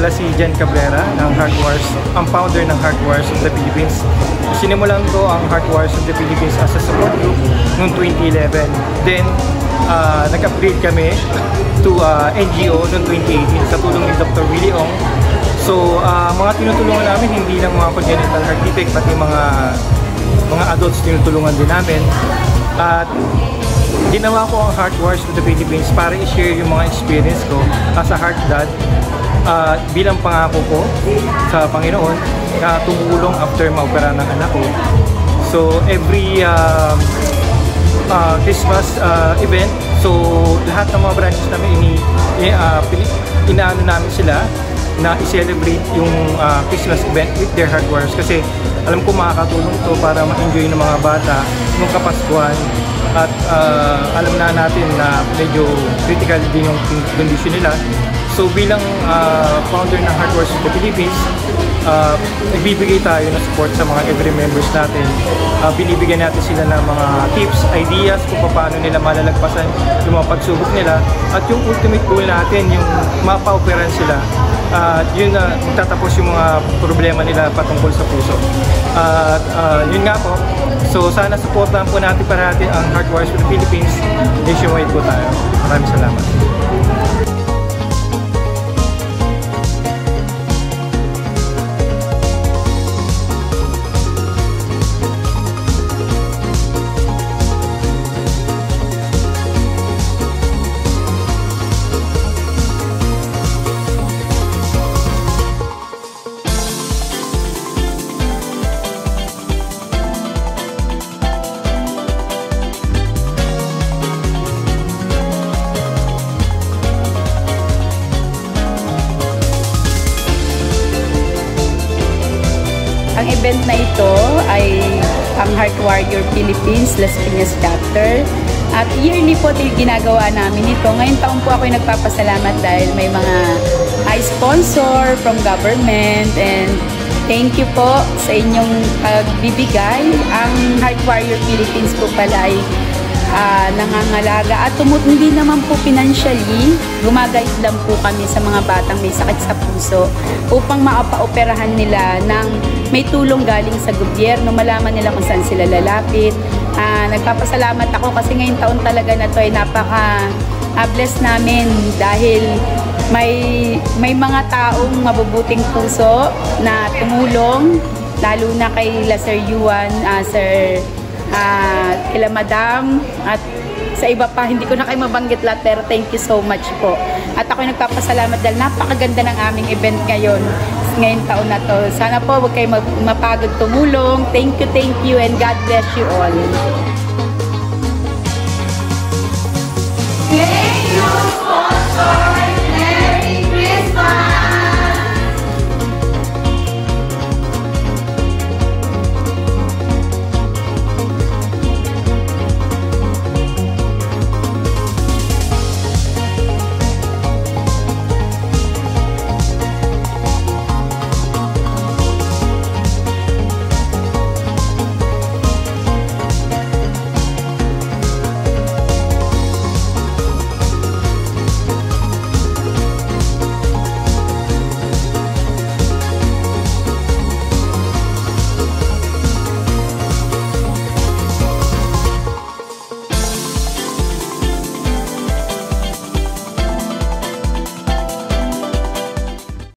pala si Jen Cabrera ng Heart Wars, ang founder ng Heart Wars of the Philippines. Sinimulan ko ang Heart Wars of the Philippines as a support group noong 2011. Then, nag-upgrade kami to NGO noong 2018 sa tulong ni Dr. Willie Ong. So, mga tinutulungan namin, hindi lang mga congenital heart defect, pati mga adults tinutulungan din namin. At ginawa ko ang Heart Wars of the Philippines para i-share yung mga experience ko as a heart dad, bilang pangako ko sa Panginoon na tumulong after maopera ng anak ko. So every Christmas event, so lahat ng mga branches namin inaano namin sila na i-celebrate yung Christmas event with their Heart Wars, kasi alam ko makakatulong to para ma-enjoy ng mga bata nung Kapaskuhan. At alam na natin na medyo critical din yung condition nila. So bilang founder ng Heart Wars of the Philippines, nagbibigay tayo ng support sa mga every members natin. Binibigyan natin sila ng mga tips, ideas kung paano nila malalagpasan yung mga pagsubok nila. At yung ultimate goal natin, yung mapa-operan sila. Yun na magtatapos yung mga problema nila patungkol sa puso. Yun nga po. So sana supportahan po natin parati ang Heart Wars of the Philippines. Nationwide po tayo. Maraming salamat. Ang event na ito ay ang Heart Warrior Philippines Las Piñas Chapter. At yearly po ginagawa namin ito. Ngayon taon po ako ay nagpapasalamat dahil may mga sponsor from government, and thank you po sa inyong pagbibigay. Ang Heart Warrior Philippines po pala ay nangangalaga at hindi naman po financially, gumagayad lang po kami sa mga batang may sakit sa puso upang maapa-operahan nila ng may tulong galing sa gobyerno, malaman nila kung saan sila lalapit. Nagpapasalamat ako kasi ngayong taon talaga na ito ay napaka-bless namin dahil may mga taong mabubuting puso na tumulong, lalo na kay Sir Yuan, kila Madam, at sa iba pa, hindi ko na kayo mabanggit lahat, pero thank you so much po. At ako nagpapasalamat dahil napakaganda ng aming event ngayong taon na to. Sana po huwag kayo mapagod tumulong. Thank you, and God bless you all. Thank you, sponsor!